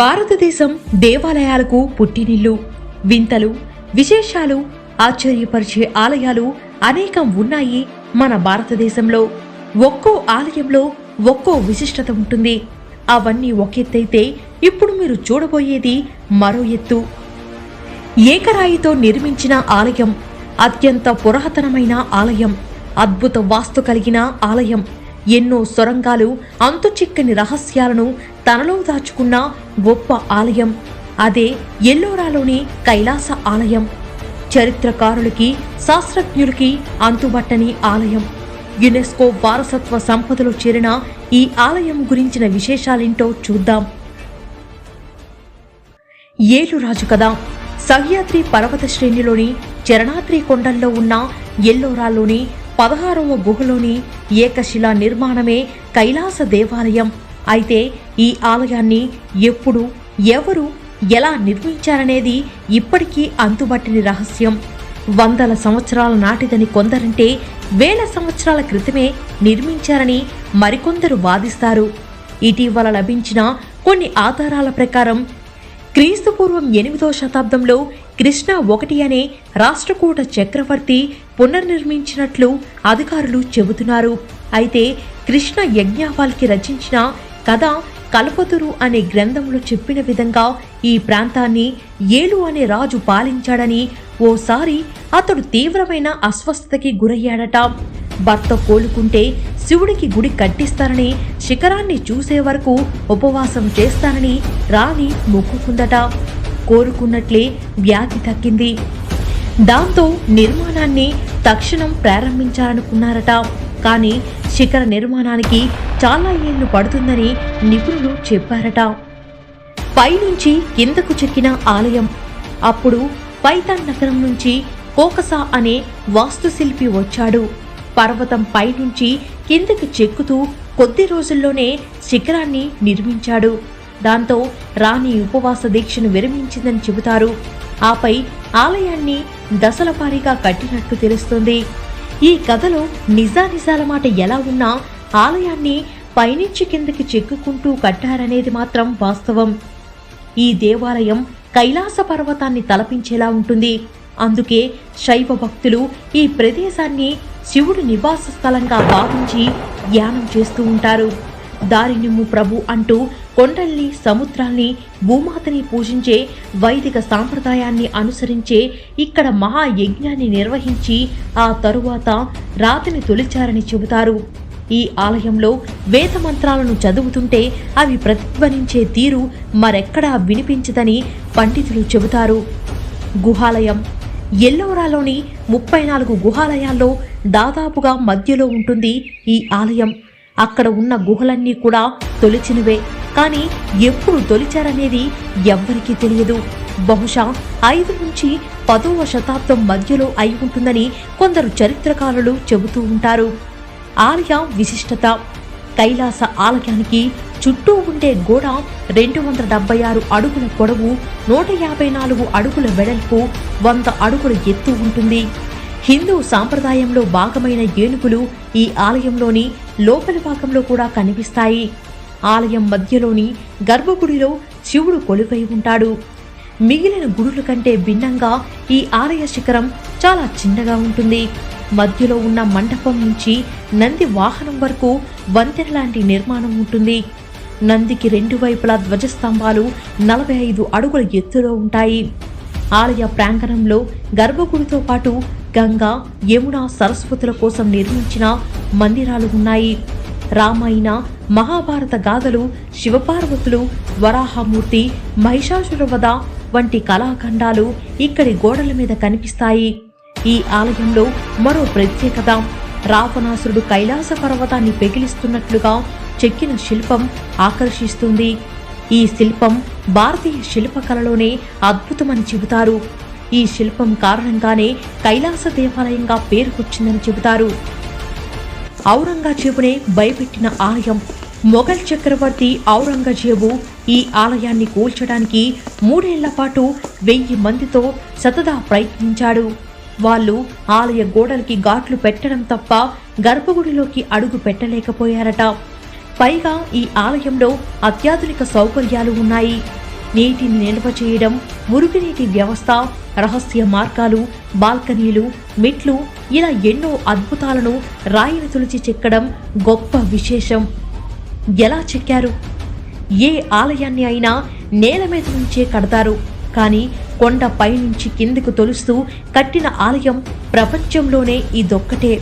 భారతదేశం దేవాలయాలకు పుట్టినిల్లు. వింతలు, విశేషాలు, ఆశ్చర్యపరిచే ఆలయాలు అనేకం ఉన్నాయి మన భారతదేశంలో. ఒక్కో ఆలయంలో ఒక్కో విశిష్టత ఉంటుంది. అవన్నీ ఒక ఎత్తైతే ఇప్పుడు మీరు చూడబోయేది మరో ఎత్తు. ఏకరాయితో నిర్మించిన ఆలయం, అత్యంత పురాతనమైన ఆలయం, అద్భుత వాస్తు కలిగిన ఆలయం, ఎన్నో సొరంగాలు, అంతుచిక్కని రహస్యాలను తనలో దాచుకున్న గొప్ప ఆలయం. అదే ఎల్లోరాలోని కైలాస ఆలయం. చరిత్రకారులకి, శాస్త్రజ్ఞులకి అంతుబట్టని ఆలయం. యునెస్కో వారసత్వ సంపదలో చేరిన ఈ ఆలయం గురించిన విశేషాలేంటో చూద్దాం. ఏలురాజు కథ. సహ్యాద్రి పర్వత శ్రేణిలోని చరణాద్రి కొండల్లో ఉన్న ఎల్లోరాలోని 16వ గుహలోని ఏకశిలా నిర్మాణమే కైలాస దేవాలయం. అయితే ఈ ఆలయాన్ని ఎప్పుడు, ఎవరు, ఎలా నిర్మించారనేది ఇప్పటికీ అంతుబట్టని రహస్యం. వందల సంవత్సరాల నాటిదని కొందరంటే, వేల సంవత్సరాల క్రితమే నిర్మించారని మరికొందరు వాదిస్తారు. ఇటీవల లభించిన కొన్ని ఆధారాల ప్రకారం క్రీస్తుపూర్వం 8వ శతాబ్దంలో కృష్ణ 1 అనే రాష్ట్రకూట చక్రవర్తి పునర్నిర్మించినట్లు అధికారులు చెబుతున్నారు. అయితే కృష్ణ యజ్ఞావాల్కి రచించిన కథ కల్పతురు అనే గ్రంథంలో చెప్పిన విధంగా ఈ ప్రాంతాన్ని ఏలు అనే రాజు పాలించాడని, ఓసారి అతడు తీవ్రమైన అస్వస్థతకి గురయ్యాడట. భర్త కోలుకుంటే శివుడికి గుడి కట్టిస్తానని, శిఖరాన్ని చూసే వరకు ఉపవాసం చేస్తానని రాణి మొక్కుకుందట. కోరుకున్నట్లే వ్యాధి తగ్గింది. దాంతో నిర్మాణాన్ని తక్షణం ప్రారంభించాలనుకున్నారట. కానీ శిఖర నిర్మాణానికి చాలా ఏళ్లు పడుతుందని నిపుణులు చెప్పారట. పైనుంచి కిందకు చెక్కిన ఆలయం. అప్పుడు పైథాన్ నగరం నుంచి కోకసా అనే వాస్తుశిల్పి వచ్చాడు. పర్వతం పైనుంచి కిందకి చెక్కుతూ కొద్ది రోజుల్లోనే శిఖరాన్ని నిర్మించాడు. దాంతో రాణి ఉపవాస దీక్షను విరమించిందని చెబుతారు. ఆపై ఆలయాన్ని దశలపారిగా కట్టినట్టు తెలుస్తుంది. ఈ కథలో నిజానిజాల మాట ఎలా ఉన్నా ఆలయాన్ని పైనుంచి కిందకి చెక్కుకుంటూ కట్టారనేది మాత్రం వాస్తవం. ఈ దేవాలయం కైలాస పర్వతాన్ని తలపించేలా ఉంటుంది. అందుకే శైవ భక్తులు ఈ ప్రదేశాన్ని శివుడి నివాస స్థలంగా భావించి ధ్యానం చేస్తూ ఉంటారు. దారినిమ్ము ప్రభు అంటూ కొండల్ని, సముద్రాల్ని, భూమాతని పూజించే వైదిక సాంప్రదాయాన్ని అనుసరించే ఇక్కడ మహాయజ్ఞాన్ని నిర్వహించి ఆ తరువాత రాతిని తొలిచారని చెబుతారు. ఈ ఆలయంలో వేద మంత్రాలను చదువుతుంటే అవి ప్రతిధ్వనించే తీరు మరెక్కడా వినిపించదని పండితులు చెబుతారు. గుహాలయం. ఎల్లోరాలోని 34 గుహాలయాల్లో దాదాపుగా మధ్యలో ఉంటుంది ఈ ఆలయం. అక్కడ ఉన్న గుహలన్నీ కూడా తొలిచినవే. కానీ ఎప్పుడు తొలిచారనేది ఎవ్వరికీ తెలియదు. బహుశా 5 నుంచి 10వ శతాబ్దం మధ్యలో అయి ఉంటుందని కొందరు చరిత్రకారులు చెబుతూ ఉంటారు. ఆలయ విశిష్టత. కైలాస ఆలయానికి చుట్టూ ఉండే గోడ 276 అడుగుల పొడవు, 154 అడుగుల వెడల్పు, 100 అడుగుల ఎత్తు ఉంటుంది. హిందూ సాంప్రదాయంలో భాగమైన ఏనుగులు ఈ ఆలయంలోని లోపలి భాగంలో కూడా కనిపిస్తాయి. ఆలయం మధ్యలోని గర్భగుడిలో శివుడు కొలువై ఉంటాడు. మిగిలిన గుడుల కంటే భిన్నంగా ఈ ఆలయ శిఖరం చాలా చిన్నగా ఉంటుంది. మధ్యలో ఉన్న మండపం నుంచి నంది వాహనం వరకు వంతెన లాంటి నిర్మాణం ఉంటుంది. నందికి 2 వైపులా ధ్వజస్తంభాలు 45 అడుగుల ఎత్తులో ఉంటాయి. ఆలయ ప్రాంగణంలో గర్భగుడితో పాటు గంగా, యమున, సరస్వతుల కోసం నిర్మించిన మందిరాలు ఉన్నాయి. రామాయణ, మహాభారత గాథలు, శివపార్వతులు, వరాహమూర్తి, మహిషాసురవధ వంటి కళాఖండాలు ఇక్కడి గోడల మీద కనిపిస్తాయి. ఈ ఆలయంలో మరో ప్రత్యేకత. రావణాసురుడు కైలాస పర్వతాన్ని పెకిలిస్తున్నట్లుగా చెక్కిన శిల్పం ఆకర్షిస్తుంది. ఈ శిల్పం భారతీయ శిల్పకళలోనే అద్భుతమని చెబుతారు. ఈ శిల్పం కారణంగానే కైలాస దేవాలయంగా పేరుకొచ్చిందని చెబుతారు. ఔరంగజేబునే భయపెట్టిన ఆలయం. మొఘల్ చక్రవర్తి ఔరంగజేబు ఈ ఆలయాన్ని కూల్చడానికి 3 ఏళ్ల పాటు 1000 మందితో సతదా ప్రయత్నించాడు. వాళ్ళు ఆలయ గోడలకి ఘాట్లు పెట్టడం తప్ప గర్భగుడిలోకి అడుగు పెట్టలేకపోయారట. పైగా ఈ ఆలయంలో అత్యాధునిక సౌకర్యాలు ఉన్నాయి. నీటిని నిల్వ చేయడం, మురుగునీటి వ్యవస్థ, రహస్య మార్గాలు, బాల్కనీలు, మెట్లు, ఇలా ఎన్నో అద్భుతాలను రాయిని తులిచి చెక్కడం గొప్ప విశేషం. ఎలా చెక్కారు? ఏ ఆలయాన్ని అయినా నేల మీద నుంచే కడతారు, కానీ కొండ పైనుంచి కిందకు తొలుస్తూ కట్టిన ఆలయం ప్రపంచంలోనే ఇదొక్కటే.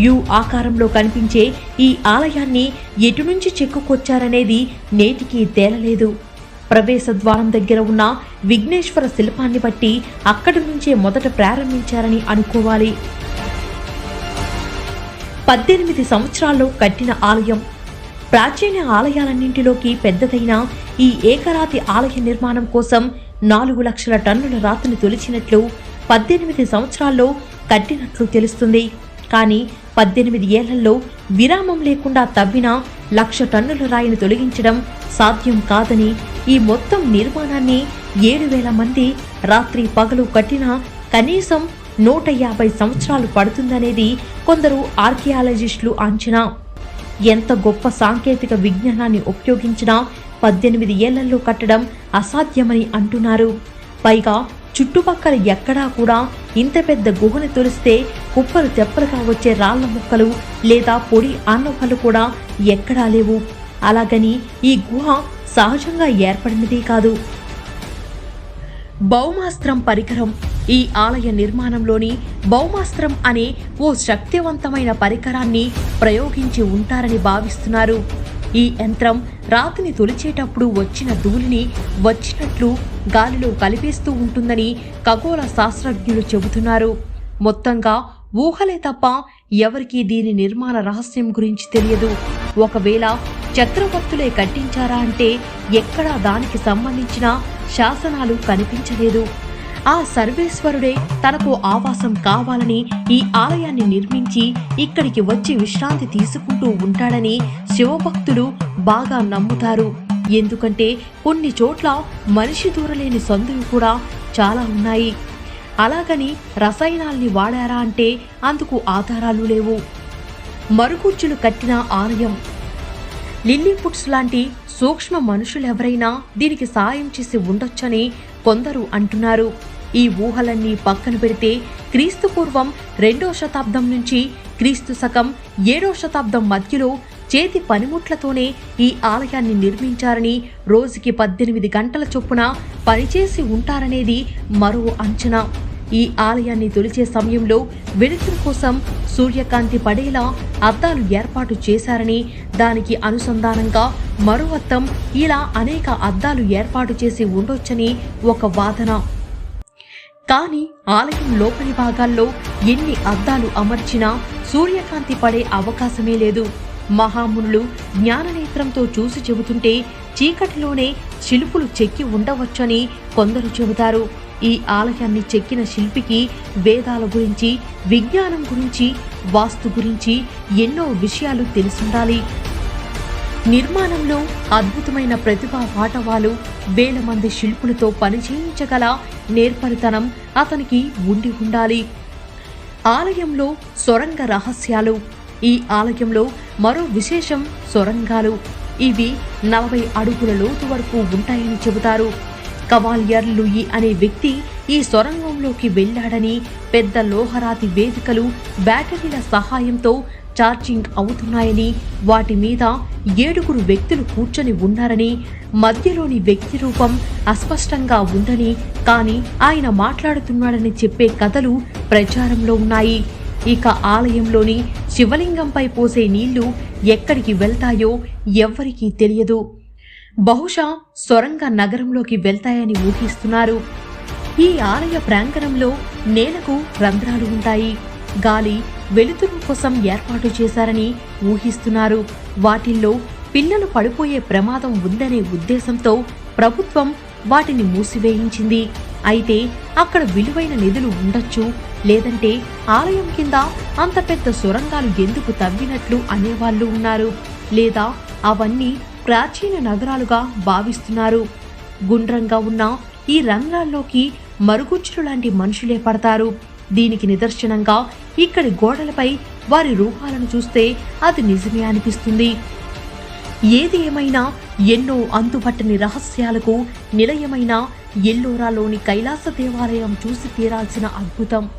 యు ఆకారంలో కనిపించే ఈ ఆలయాన్ని ఎటు నుంచి చెక్కుకొచ్చారనేది నేటికి తేలలేదు. ప్రవేశ ద్వారం దగ్గర ఉన్న విఘ్నేశ్వర శిల్పాన్ని బట్టి అక్కడి నుంచే మొదట ప్రారంభించారని అనుకోవాలి. 18 సంవత్సరాల్లో కట్టిన ఆలయం. ప్రాచీన ఆలయాలన్నింటిలోకి పెద్దదైన ఈ ఏకరాతి ఆలయ నిర్మాణం కోసం 4 లక్షల టన్నుల రాతిని తొలిచినట్లు 18 సంవత్సరాల్లో కట్టినట్లు తెలుస్తుంది. కానీ 18 ఏళ్లలో విరామం లేకుండా తవ్విన 1,00,000 టన్నుల రాయిని తొలగించడం సాధ్యం కాదని, ఈ మొత్తం నిర్మాణాన్ని 7,000 మంది రాత్రి పగలు కట్టినా కనీసం 150 సంవత్సరాలు పడుతుందనేది కొందరు ఆర్కియాలజిస్టులు అంచనా. ఎంత గొప్ప సాంకేతిక విజ్ఞానాన్ని ఉపయోగించినా 18 ఏళ్లలో కట్టడం అసాధ్యమని అంటున్నారు. పైగా చుట్టుపక్కల ఎక్కడా కూడా ఇంత పెద్ద గుహను తొలిస్తే కుప్పలు తెప్పలుగా వచ్చే రాళ్ల ముక్కలు లేదా పొడి ఆనవాళ్లు కూడా ఎక్కడా లేవు. అలాగని ఈ గుహ సహజంగా ఏర్పడినది కాదు. భౌమాస్త్రం పరికరం. ఈ ఆలయ నిర్మాణంలోని భౌమాస్త్రం అనే ఓ శక్తివంతమైన పరికరాన్ని ప్రయోగించి ఉంటారని భావిస్తున్నారు. ఈ యంత్రం రాతిని తొలిచేటప్పుడు వచ్చిన ధూళిని వచ్చినట్లు గాలిలో కలిపేస్తూ ఉంటుందని ఖగోళ శాస్త్రజ్ఞులు చెబుతున్నారు. మొత్తంగా ఊహలే తప్ప ఎవరికీ దీని నిర్మాణ రహస్యం గురించి తెలియదు. ఒకవేళ చక్రవర్తులే కట్టించారా అంటే ఎక్కడా దానికి సంబంధించిన శాసనాలు కనిపించలేదు. ఆ సర్వేశ్వరుడే తనకు ఆవాసం కావాలని ఈ ఆలయాన్ని నిర్మించి ఇక్కడికి వచ్చి విశ్రాంతి తీసుకుంటూ ఉంటాడని శివభక్తులు బాగా నమ్ముతారు. ఎందుకంటే కొన్ని చోట్ల మనిషి దూరలేని సందులు కూడా చాలా ఉన్నాయి. అలాగని రసాయనాల్ని వాడారా అంటే అందుకు ఆధారాలు లేవు. మరుగుజ్జులు కట్టిన ఆలయం. లిల్లీపుట్స్ లాంటి సూక్ష్మ మనుషులెవరైనా దీనికి సాయం చేసి ఉండొచ్చని కొందరు అంటున్నారు. ఈ ఊహలన్నీ పక్కన పెడితే క్రీస్తు పూర్వం 2వ శతాబ్దం నుంచి క్రీస్తు శకం 7వ శతాబ్దం మధ్యలో చేతి పనిముట్లతోనే ఈ ఆలయాన్ని నిర్మించారని, రోజుకి 18 గంటల చొప్పున పనిచేసి ఉంటారనేది మరో అంచనా. ఈ ఆలయాన్ని తొలిచే సమయంలో వెలుతురు కోసం సూర్యకాంతి పడేలా అద్దాలు ఏర్పాటు చేశారని, దానికి అనుసంధానంగా మరో అద్దం, ఇలా అనేక అద్దాలు ఏర్పాటు చేసి ఉండొచ్చని ఒక వాదన. కానీ ఆలయం లోపలి భాగాల్లో ఎన్ని అద్దాలు అమర్చినా సూర్యకాంతి పడే అవకాశమే లేదు. మహామునులు జ్ఞాననేత్రంతో చూసి చెబుతుంటే చీకటిలోనే శిల్పులు చెక్కి ఉండవచ్చని కొందరు చెబుతారు. ఈ ఆలయాన్ని చెక్కిన శిల్పికి వేదాల గురించి, విజ్ఞానం గురించి, వాస్తు గురించి ఎన్నో విషయాలు తెలుసుండాలి. నిర్మాణంలో అద్భుతమైన ప్రతిభా పాటవాలు, వేల మంది శిల్పులతో పనిచేయించగల నేర్పరితనం అతనికి ఉండి ఉండాలి. ఆలయంలో సొరంగ రహస్యాలు. ఈ ఆలయంలో మరో విశేషం సొరంగాలు. ఇవి 40 అడుగుల లోతు వరకు ఉంటాయని చెబుతారు. కవాలియర్ లూయి అనే వ్యక్తి ఈ సొరంగంలోకి వెళ్లాడని, పెద్ద లోహరాతి వేదికలు బ్యాటరీల సహాయంతో ఛార్జింగ్ అవుతున్నాయని, వాటి మీద 7 వ్యక్తులు కూర్చొని ఉన్నారని, మధ్యలోని వ్యక్తి రూపం అస్పష్టంగా ఉందని, కానీ ఆయన మాట్లాడుతున్నాడని చెప్పే కథలు ప్రచారంలో ఉన్నాయి. ఇక ఆలయంలోని శివలింగంపై పోసే నీళ్లు ఎక్కడికి వెళ్తాయో ఎవ్వరికీ తెలియదు. బహుశా సొరంగ నగరంలోకి వెళ్తాయని ఊహిస్తున్నారు. ఈ ఆలయ ప్రాంగణంలో నేలకు రంధ్రాలు ఉంటాయి. గాలి, వెలుతురు కోసం ఏర్పాటు చేశారని ఊహిస్తున్నారు. వాటిల్లో పిల్లలు పడిపోయే ప్రమాదం ఉందనే ఉద్దేశంతో ప్రభుత్వం వాటిని మూసివేయించింది. అయితే అక్కడ విలువైన నిధులు ఉండొచ్చు, లేదంటే ఆలయం కింద అంత పెద్ద సొరంగాలు ఎందుకు తవ్వినట్లు అనేవాళ్లు ఉన్నారు. లేదా అవన్నీ ప్రాచీన నగరాలుగా భావిస్తున్నారు. గుండ్రంగా ఉన్న ఈ రంధ్రాల్లోకి మరుగుజ్జులు లాంటి మనుషులే పడతారు. దీనికి నిదర్శనంగా ఇక్కడి గోడలపై వారి రూపాలను చూస్తే అది నిజమే అనిపిస్తుంది. ఏది ఏమైనా ఎన్నో అంతుపట్టని రహస్యాలకు నిలయమైన ఎల్లోరాలోని కైలాస దేవాలయం చూసి తీరాల్సిన అద్భుతం.